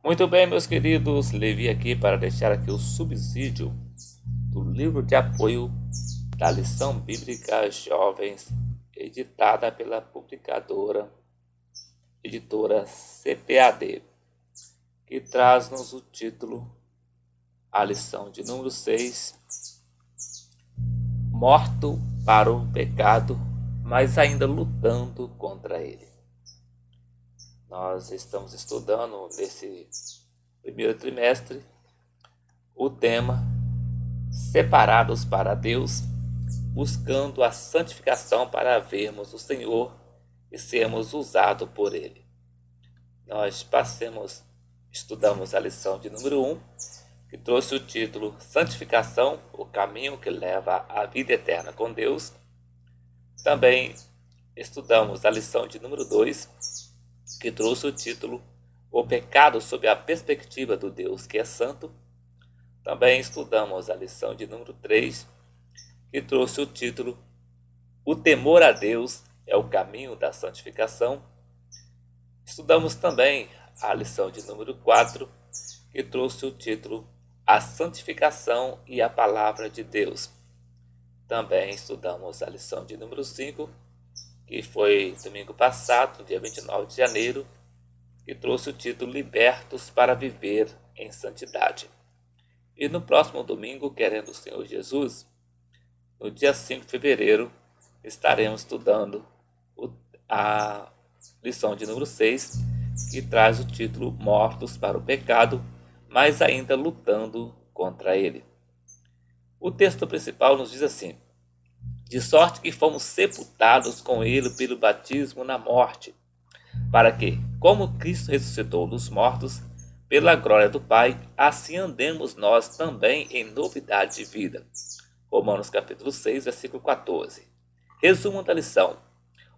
Muito bem, meus queridos, Levi aqui para deixar aqui o subsídio do livro de apoio da lição bíblica Jovens, editada pela publicadora editora CPAD, que traz-nos o título, a lição de número 6, Morto para o pecado, mas ainda lutando contra ele. Nós estamos estudando nesse primeiro trimestre o tema Separados para Deus, buscando a santificação para vermos o Senhor e sermos usados por Ele. Nós estudamos a lição de número 1, que trouxe o título Santificação, o caminho que leva à vida eterna com Deus. Também estudamos a lição de número 2, que trouxe o título O pecado sob a perspectiva do Deus que é santo. Também estudamos a lição de número 3, que trouxe o título O temor a Deus é o caminho da santificação. Estudamos também a lição de número 4, que trouxe o título A santificação e a palavra de Deus. Também estudamos a lição de número 5, que foi domingo passado, dia 29 de janeiro, que trouxe o título Libertos para Viver em Santidade. E no próximo domingo, querendo o Senhor Jesus, no dia 5 de fevereiro, estaremos estudando a lição de número 6, que traz o título Mortos para o Pecado, mas ainda lutando contra ele. O texto principal nos diz assim: de sorte que fomos sepultados com ele pelo batismo na morte, para que, como Cristo ressuscitou dos mortos, pela glória do Pai, assim andemos nós também em novidade de vida. Romanos capítulo 6, versículo 14. Resumo da lição.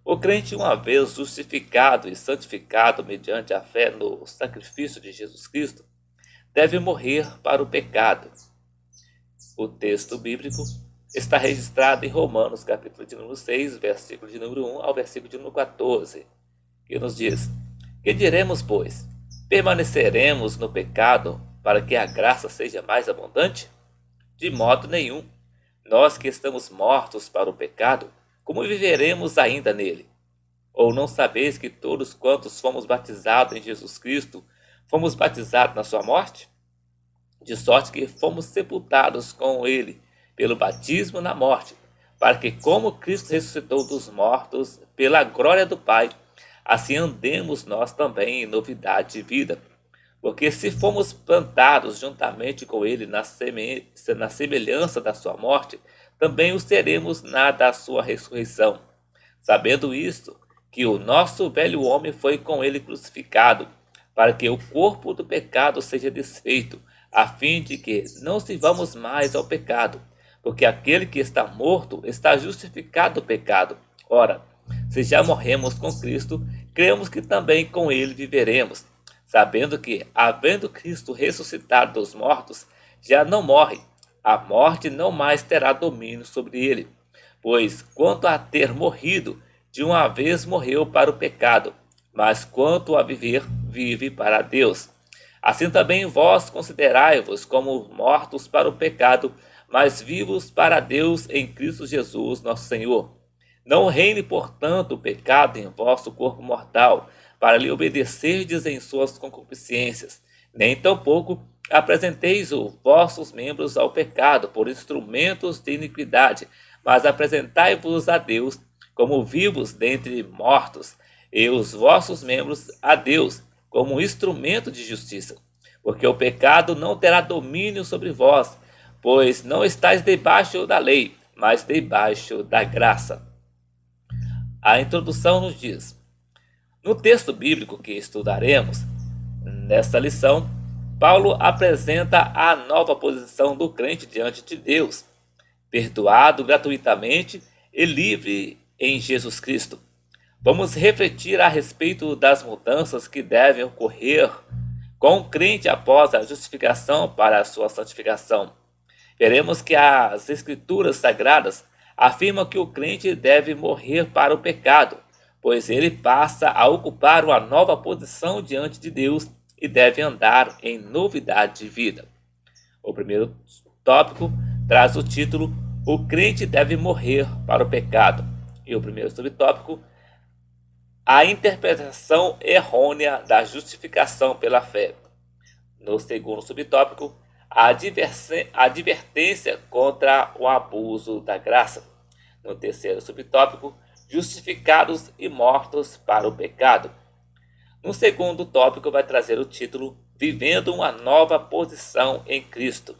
O crente, uma vez justificado e santificado mediante a fé no sacrifício de Jesus Cristo, deve morrer para o pecado. O texto bíblico está registrado em Romanos, capítulo de número 6, versículo de número 1 ao versículo de número 14, que nos diz: que diremos, pois? Permaneceremos no pecado para que a graça seja mais abundante? De modo nenhum. Nós que estamos mortos para o pecado, como viveremos ainda nele? Ou não sabeis que todos quantos fomos batizados em Jesus Cristo, fomos batizados na sua morte? De sorte que fomos sepultados com ele pelo batismo na morte, para que, como Cristo ressuscitou dos mortos pela glória do Pai, assim andemos nós também em novidade de vida. Porque se fomos plantados juntamente com ele na semelhança da sua morte, também o seremos na da sua ressurreição. Sabendo isto, que o nosso velho homem foi com ele crucificado, para que o corpo do pecado seja desfeito, a fim de que não sirvamos mais ao pecado. Porque aquele que está morto está justificado do pecado. Ora, se já morremos com Cristo, cremos que também com ele viveremos, sabendo que, havendo Cristo ressuscitado dos mortos, já não morre, a morte não mais terá domínio sobre ele. Pois, quanto a ter morrido, de uma vez morreu para o pecado, mas quanto a viver, vive para Deus. Assim também vós considerai-vos como mortos para o pecado, mas vivos para Deus em Cristo Jesus, nosso Senhor. Não reine, portanto, o pecado em vosso corpo mortal, para lhe obedecerdes em suas concupiscências. Nem tampouco apresenteis os vossos membros ao pecado por instrumentos de iniquidade, mas apresentai-vos a Deus como vivos dentre mortos, e os vossos membros a Deus como instrumento de justiça. Porque o pecado não terá domínio sobre vós, pois não estáis debaixo da lei, mas debaixo da graça. A introdução nos diz: no texto bíblico que estudaremos nesta lição, Paulo apresenta a nova posição do crente diante de Deus, perdoado gratuitamente e livre em Jesus Cristo. Vamos refletir a respeito das mudanças que devem ocorrer com o crente após a justificação para a sua santificação. Veremos que as Escrituras Sagradas afirmam que o crente deve morrer para o pecado, pois ele passa a ocupar uma nova posição diante de Deus e deve andar em novidade de vida. O primeiro tópico traz o título O crente deve morrer para o pecado. E o primeiro subtópico, a interpretação errônea da justificação pela fé. No segundo subtópico, a advertência contra o abuso da graça. No terceiro subtópico, justificados e mortos para o pecado. No segundo tópico vai trazer o título Vivendo uma nova posição em Cristo.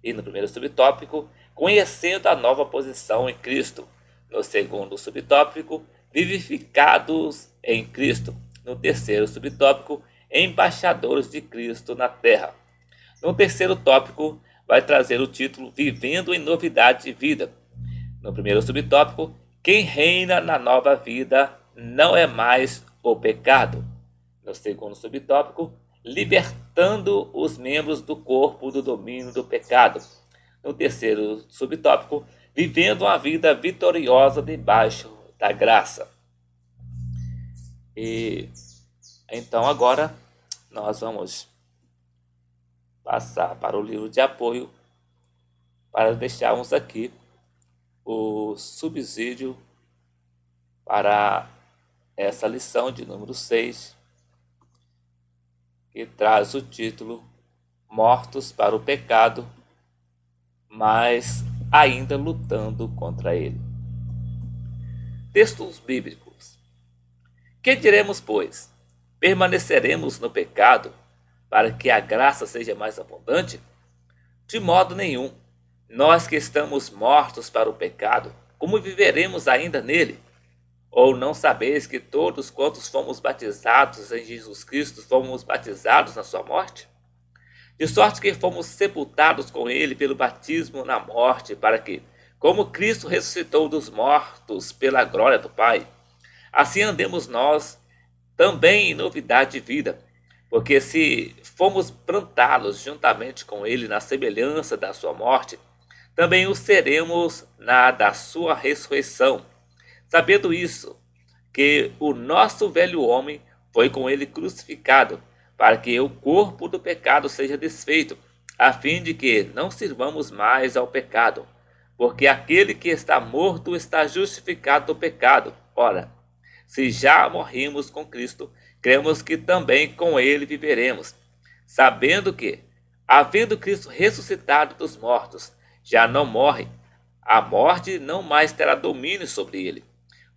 E no primeiro subtópico, Conhecendo a nova posição em Cristo. No segundo subtópico, Vivificados em Cristo. No terceiro subtópico, Embaixadores de Cristo na Terra. No terceiro tópico, vai trazer o título Vivendo em Novidade de Vida. No primeiro subtópico, Quem reina na nova vida não é mais o pecado. No segundo subtópico, Libertando os membros do corpo do domínio do pecado. No terceiro subtópico, Vivendo uma vida vitoriosa debaixo da graça. E então agora nós vamos passar para o livro de apoio para deixarmos aqui o subsídio para essa lição de número 6, que traz o título Mortos para o pecado, mas ainda lutando contra ele. Textos bíblicos. Que diremos, pois? Permaneceremos no pecado para que a graça seja mais abundante? De modo nenhum. Nós que estamos mortos para o pecado, como viveremos ainda nele? Ou não sabeis que todos quantos fomos batizados em Jesus Cristo, fomos batizados na sua morte? De sorte que fomos sepultados com ele pelo batismo na morte, para que, como Cristo ressuscitou dos mortos pela glória do Pai, assim andemos nós também em novidade de vida. Porque se fomos plantados juntamente com ele na semelhança da sua morte, também o seremos na da sua ressurreição. Sabendo isso, que o nosso velho homem foi com ele crucificado, para que o corpo do pecado seja desfeito, a fim de que não sirvamos mais ao pecado. Porque aquele que está morto está justificado do pecado. Ora, se já morrimos com Cristo, cremos que também com ele viveremos, sabendo que, havendo Cristo ressuscitado dos mortos, já não morre, a morte não mais terá domínio sobre ele.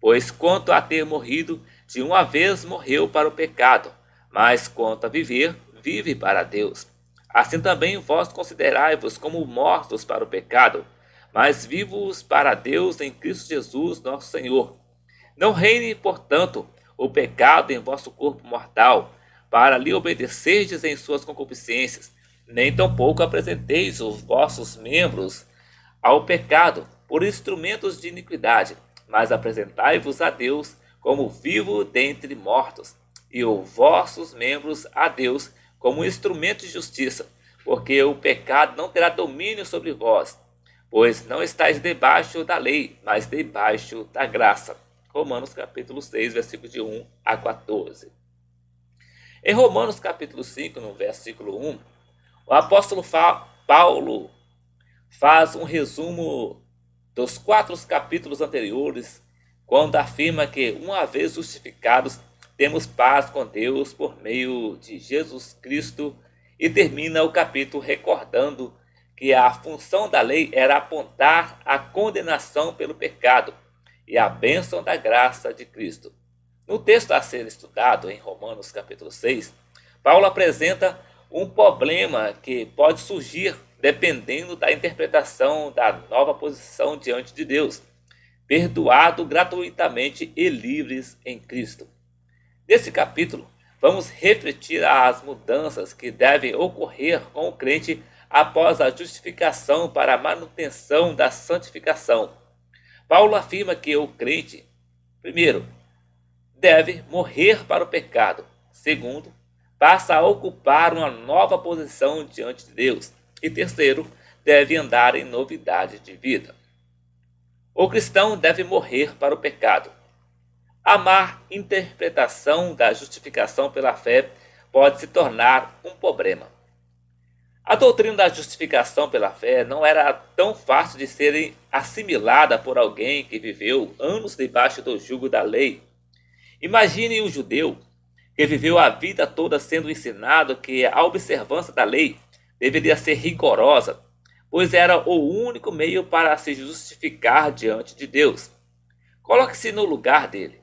Pois quanto a ter morrido, de uma vez morreu para o pecado, mas quanto a viver, vive para Deus. Assim também vós considerai-vos como mortos para o pecado, mas vivos para Deus em Cristo Jesus nosso Senhor. Não reine, portanto, o pecado em vosso corpo mortal, para lhe obedecerdes em suas concupiscências, nem tampouco apresenteis os vossos membros ao pecado por instrumentos de iniquidade, mas apresentai-vos a Deus como vivo dentre mortos, e os vossos membros a Deus como instrumento de justiça, porque o pecado não terá domínio sobre vós, pois não estáis debaixo da lei, mas debaixo da graça. Romanos capítulo 6, versículo de 1 a 14. Em Romanos capítulo 5, no versículo 1, o apóstolo Paulo faz um resumo dos 4 capítulos anteriores, quando afirma que, uma vez justificados, temos paz com Deus por meio de Jesus Cristo, e termina o capítulo recordando que a função da lei era apontar a condenação pelo pecado e a bênção da graça de Cristo. No texto a ser estudado, em Romanos capítulo 6, Paulo apresenta um problema que pode surgir dependendo da interpretação da nova posição diante de Deus, perdoado gratuitamente e livres em Cristo. Nesse capítulo, vamos refletir as mudanças que devem ocorrer com o crente após a justificação para a manutenção da santificação. Paulo afirma que o crente, primeiro, deve morrer para o pecado. Segundo, passa a ocupar uma nova posição diante de Deus. E terceiro, deve andar em novidade de vida. O cristão deve morrer para o pecado. A má interpretação da justificação pela fé pode se tornar um problema. A doutrina da justificação pela fé não era tão fácil de ser assimilada por alguém que viveu anos debaixo do jugo da lei. Imagine um judeu que viveu a vida toda sendo ensinado que a observância da lei deveria ser rigorosa, pois era o único meio para se justificar diante de Deus. Coloque-se no lugar dele.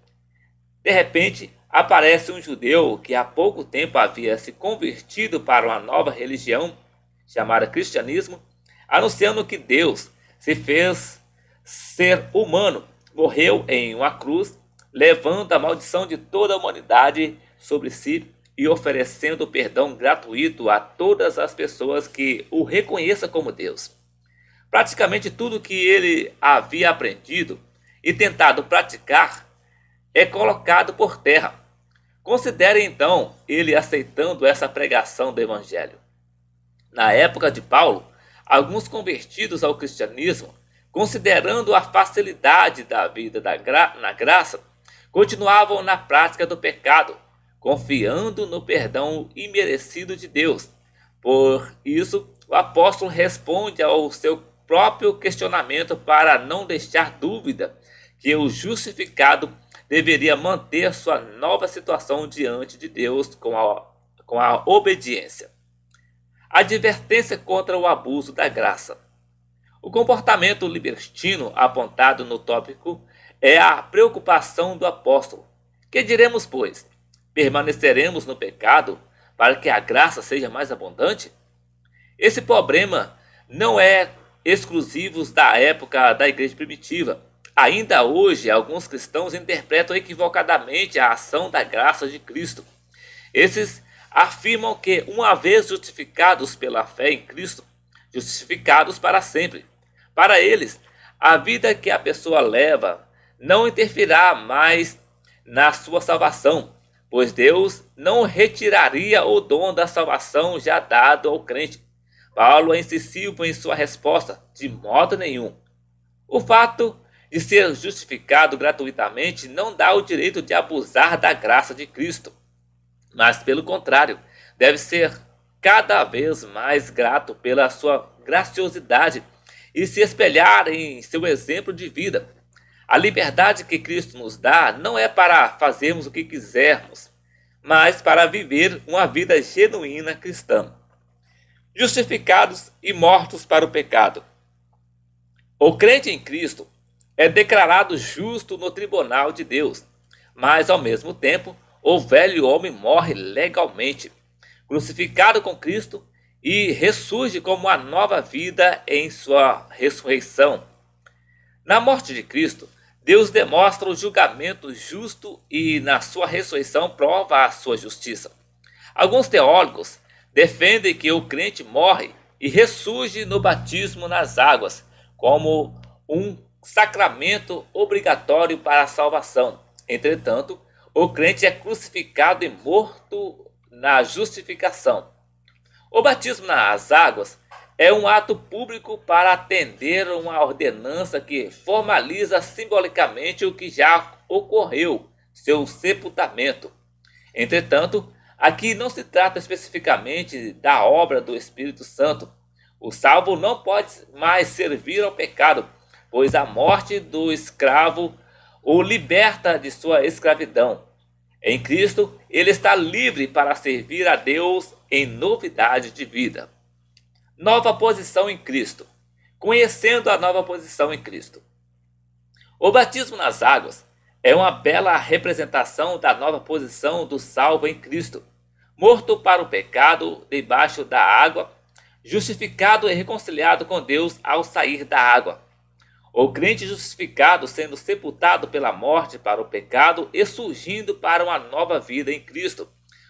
De repente, aparece um judeu que há pouco tempo havia se convertido para uma nova religião, chamada cristianismo, anunciando que Deus se fez ser humano, morreu em uma cruz, levando a maldição de toda a humanidade sobre si e oferecendo perdão gratuito a todas as pessoas que o reconheçam como Deus. Praticamente tudo que ele havia aprendido e tentado praticar é colocado por terra. Considere então ele aceitando essa pregação do Evangelho. Na época de Paulo, alguns convertidos ao cristianismo, considerando a facilidade da vida na graça, continuavam na prática do pecado, confiando no perdão imerecido de Deus. Por isso, o apóstolo responde ao seu próprio questionamento para não deixar dúvida que o justificado deveria manter sua nova situação diante de Deus com a obediência. Advertência contra o abuso da graça. O comportamento libertino apontado no tópico é a preocupação do apóstolo. Que diremos, pois? Permaneceremos no pecado para que a graça seja mais abundante? Esse problema não é exclusivo da época da igreja primitiva. Ainda hoje, alguns cristãos interpretam equivocadamente a ação da graça de Cristo. Esses afirmam que, uma vez justificados pela fé em Cristo, justificados para sempre. Para eles, a vida que a pessoa leva não interferirá mais na sua salvação, pois Deus não retiraria o dom da salvação já dado ao crente. Paulo é incisivo em sua resposta: de modo nenhum. O fato de ser justificado gratuitamente não dá o direito de abusar da graça de Cristo, mas, pelo contrário, deve ser cada vez mais grato pela sua graciosidade e se espelhar em seu exemplo de vida. A liberdade que Cristo nos dá não é para fazermos o que quisermos, mas para viver uma vida genuína cristã. Justificados e mortos para o pecado. O crente em Cristo é declarado justo no tribunal de Deus, mas ao mesmo tempo o velho homem morre legalmente, crucificado com Cristo, e ressurge como uma nova vida em sua ressurreição. Na morte de Cristo, Deus demonstra o julgamento justo e na sua ressurreição prova a sua justiça. Alguns teólogos defendem que o crente morre e ressurge no batismo nas águas, como um sacramento obrigatório para a salvação. Entretanto, o crente é crucificado e morto na justificação. O batismo nas águas é um ato público para atender uma ordenança que formaliza simbolicamente o que já ocorreu, seu sepultamento. Entretanto, aqui não se trata especificamente da obra do Espírito Santo. O salvo não pode mais servir ao pecado, pois a morte do escravo o liberta de sua escravidão. Em Cristo, ele está livre para servir a Deus em novidade de vida. Nova posição em Cristo. Conhecendo a nova posição em Cristo. O batismo nas águas é uma bela representação da nova posição do salvo em Cristo. Morto para o pecado debaixo da água, justificado e reconciliado com Deus ao sair da água. O crente justificado sendo sepultado pela morte para o pecado e surgindo para uma nova vida em Cristo,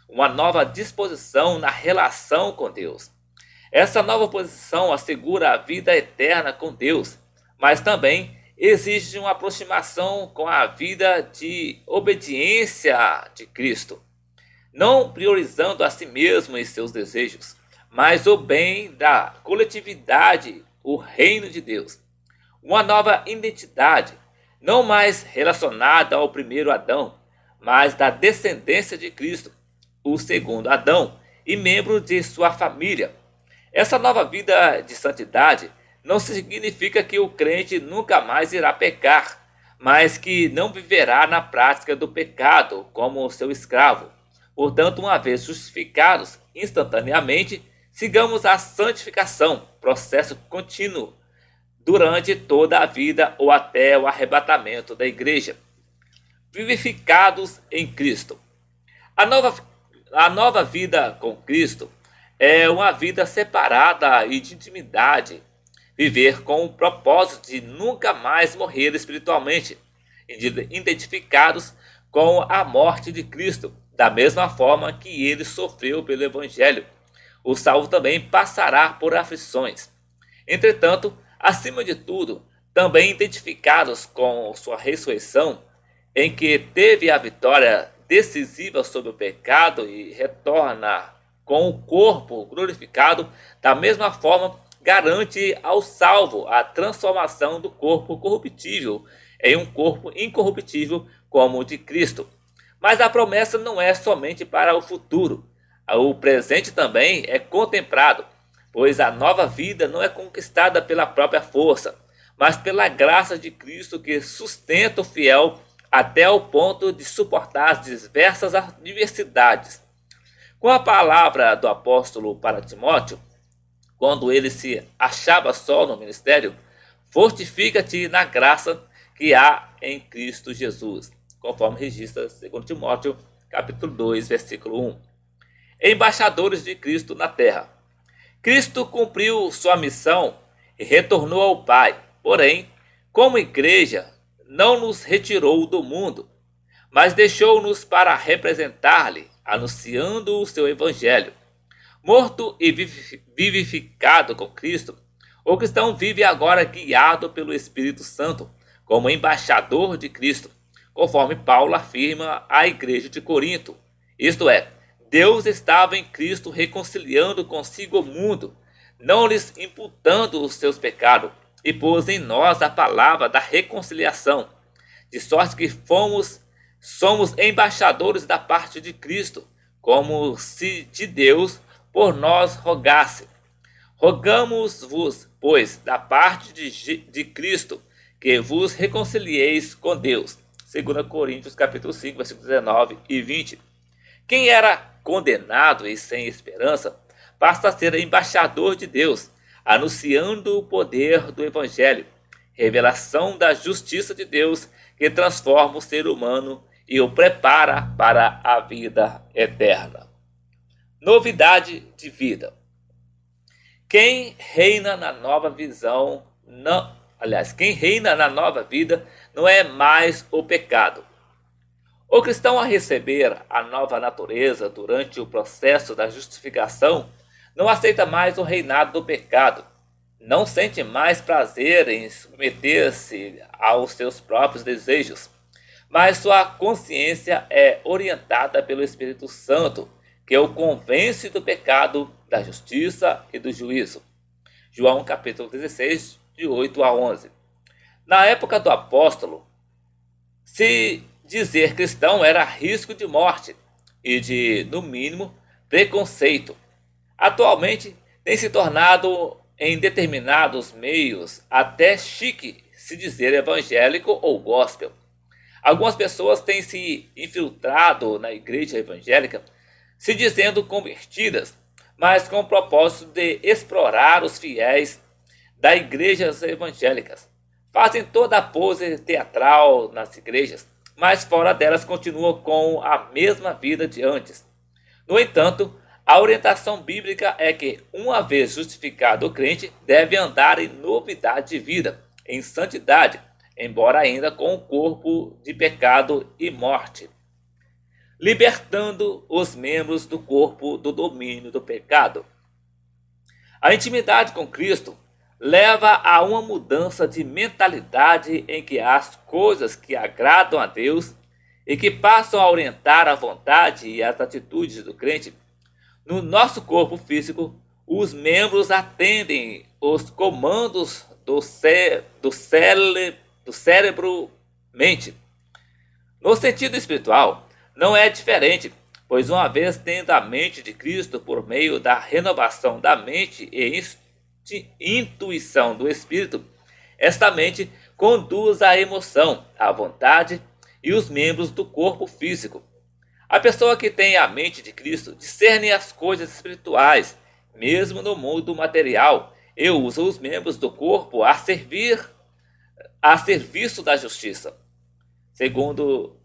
uma nova disposição na relação com Deus. Essa nova posição assegura a vida eterna com Deus, mas também exige uma aproximação com a vida de obediência de Cristo, não priorizando a si mesmo e seus desejos, mas o bem da coletividade, o reino de Deus. Uma nova identidade, não mais relacionada ao primeiro Adão, mas da descendência de Cristo. o segundo Adão e membro de sua família. Essa nova vida de santidade não significa que o crente nunca mais irá pecar, mas que não viverá na prática do pecado como seu escravo. Portanto, uma vez justificados instantaneamente, sigamos a santificação, processo contínuo, durante toda a vida ou até o arrebatamento da igreja. Vivificados em Cristo. A nova vida com Cristo é uma vida separada e de intimidade. Viver com o propósito de nunca mais morrer espiritualmente, identificados com a morte de Cristo, da mesma forma que ele sofreu pelo Evangelho. O salvo também passará por aflições. Entretanto, acima de tudo, também identificados com sua ressurreição, em que teve a vitória decisiva sobre o pecado e retorna com o corpo glorificado, da mesma forma garante ao salvo a transformação do corpo corruptível em um corpo incorruptível como o de Cristo. Mas a promessa não é somente para o futuro. O presente também é contemplado, pois a nova vida não é conquistada pela própria força, mas pela graça de Cristo que sustenta o fiel até o ponto de suportar as diversas adversidades. Com a palavra do apóstolo para Timóteo, quando ele se achava só no ministério, fortifica-te na graça que há em Cristo Jesus, conforme registra 2 Timóteo, capítulo 2, versículo 1. Embaixadores de Cristo na terra. Cristo cumpriu sua missão e retornou ao Pai, porém, como igreja, não nos retirou do mundo, mas deixou-nos para representar-lhe, anunciando o seu evangelho. Morto e vivificado com Cristo, o cristão vive agora guiado pelo Espírito Santo, como embaixador de Cristo, conforme Paulo afirma à igreja de Corinto. Isto é, Deus estava em Cristo reconciliando consigo o mundo, não lhes imputando os seus pecados, e pôs em nós a palavra da reconciliação, de sorte que somos embaixadores da parte de Cristo, como se de Deus por nós rogasse. Rogamos-vos, pois, da parte de Cristo, que vos reconcilieis com Deus. 2 Coríntios capítulo 5, versículos 19 e 20. Quem era condenado e sem esperança, passa a ser embaixador de Deus, anunciando o poder do Evangelho, revelação da justiça de Deus que transforma o ser humano e o prepara para a vida eterna. Novidade de vida. Quem reina na nova visão, quem reina na nova vida não é mais o pecado. O cristão, a receber a nova natureza durante o processo da justificação, não aceita mais o reinado do pecado, não sente mais prazer em submeter-se aos seus próprios desejos, mas sua consciência é orientada pelo Espírito Santo, que o convence do pecado, da justiça e do juízo. João capítulo 16, de 8 a 11. Na época do apóstolo, se dizer cristão era risco de morte e de, no mínimo, preconceito. Atualmente, tem se tornado, em determinados meios, até chique se dizer evangélico ou gospel. Algumas pessoas têm se infiltrado na igreja evangélica, se dizendo convertidas, mas com o propósito de explorar os fiéis das igrejas evangélicas. Fazem toda a pose teatral nas igrejas, mas fora delas continuam com a mesma vida de antes. No entanto, a orientação bíblica é que, uma vez justificado o crente, deve andar em novidade de vida, em santidade, embora ainda com o corpo de pecado e morte, libertando os membros do corpo do domínio do pecado. A intimidade com Cristo leva a uma mudança de mentalidade em que as coisas que agradam a Deus e que passam a orientar a vontade e as atitudes do crente. No nosso corpo físico, os membros atendem os comandos do cérebro-mente. No sentido espiritual, não é diferente, Pois uma vez tendo a mente de Cristo por meio da renovação da mente e intuição do Espírito, esta mente conduz a emoção, a vontade e os membros do corpo físico. A pessoa que tem a mente de Cristo discerne as coisas espirituais, mesmo no mundo material, e usa os membros do corpo a serviço da justiça. Segundo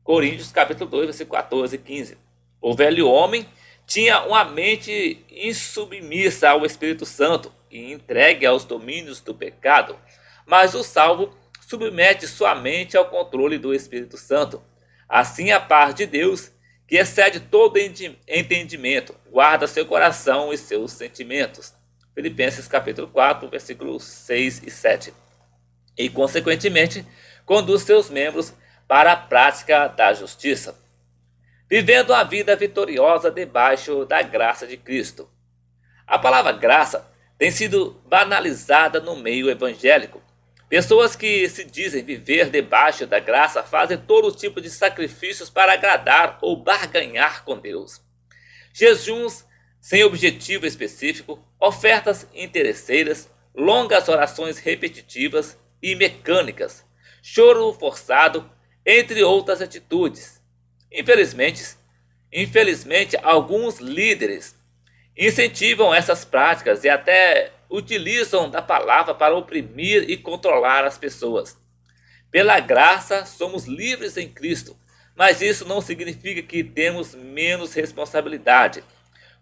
Coríntios capítulo 2, versículo 14 e 15. O velho homem tinha uma mente insubmissa ao Espírito Santo e entregue aos domínios do pecado, mas o salvo submete sua mente ao controle do Espírito Santo. Assim a paz de Deus, que excede todo entendimento, guarda seu coração e seus sentimentos. Filipenses capítulo 4, versículos 6 e 7. E, consequentemente, conduz seus membros para a prática da justiça, vivendo a vida vitoriosa debaixo da graça de Cristo. A palavra graça tem sido banalizada no meio evangélico. Pessoas que se dizem viver debaixo da graça fazem todo tipo de sacrifícios para agradar ou barganhar com Deus. Jejuns sem objetivo específico, ofertas interesseiras, longas orações repetitivas e mecânicas, choro forçado, entre outras atitudes. Infelizmente, alguns líderes incentivam essas práticas e até utilizam da palavra para oprimir e controlar as pessoas. Pela graça, somos livres em Cristo, mas isso não significa que temos menos responsabilidade.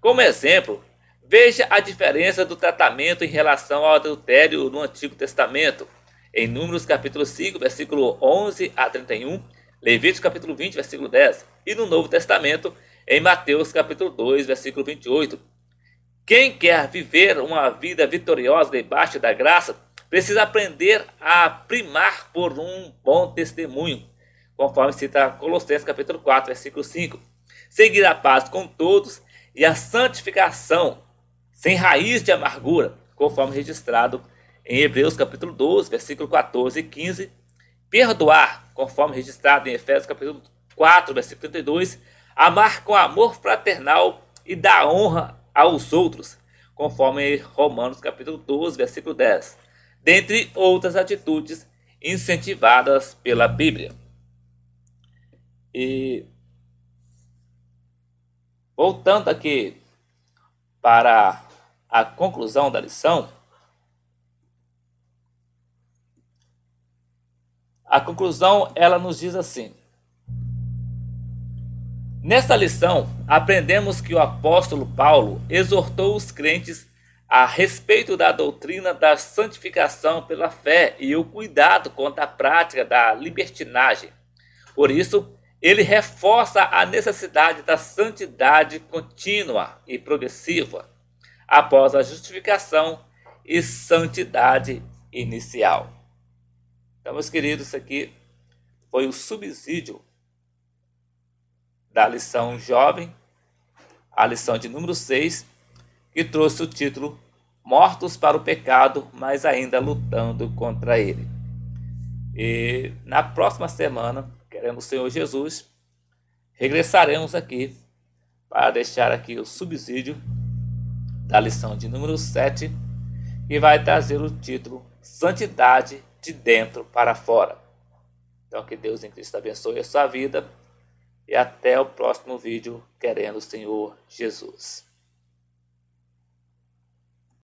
Como exemplo, veja a diferença do tratamento em relação ao adultério no Antigo Testamento, em Números capítulo 5, versículo 11 a 31, Levíticos capítulo 20, versículo 10, e no Novo Testamento, em Mateus capítulo 2, versículo 28. Quem quer viver uma vida vitoriosa debaixo da graça, precisa aprender a primar por um bom testemunho, conforme cita Colossenses capítulo 4, versículo 5. Seguir a paz com todos e a santificação, sem raiz de amargura, conforme registrado em Hebreus capítulo 12, versículo 14 e 15. Perdoar, conforme registrado em Efésios capítulo 4, versículo 32. Amar com amor fraternal e dar honra aos outros, conforme Romanos capítulo 12, versículo 10. Dentre outras atitudes incentivadas pela Bíblia. E voltando aqui para a conclusão da lição, a conclusão ela nos diz assim: nesta lição, aprendemos que o apóstolo Paulo exortou os crentes a respeito da doutrina da santificação pela fé e o cuidado contra a prática da libertinagem. Por isso, ele reforça a necessidade da santidade contínua e progressiva após a justificação e santidade inicial. Então, meus queridos, isso aqui foi o subsídio da lição jovem, a lição de número 6, que trouxe o título Mortos para o Pecado, mas ainda lutando contra ele. E na próxima semana, querendo o Senhor Jesus, regressaremos aqui para deixar aqui o subsídio da lição de número 7, que vai trazer o título Santidade de dentro para fora. Então, que Deus em Cristo abençoe a sua vida e até o próximo vídeo, querendo o Senhor Jesus.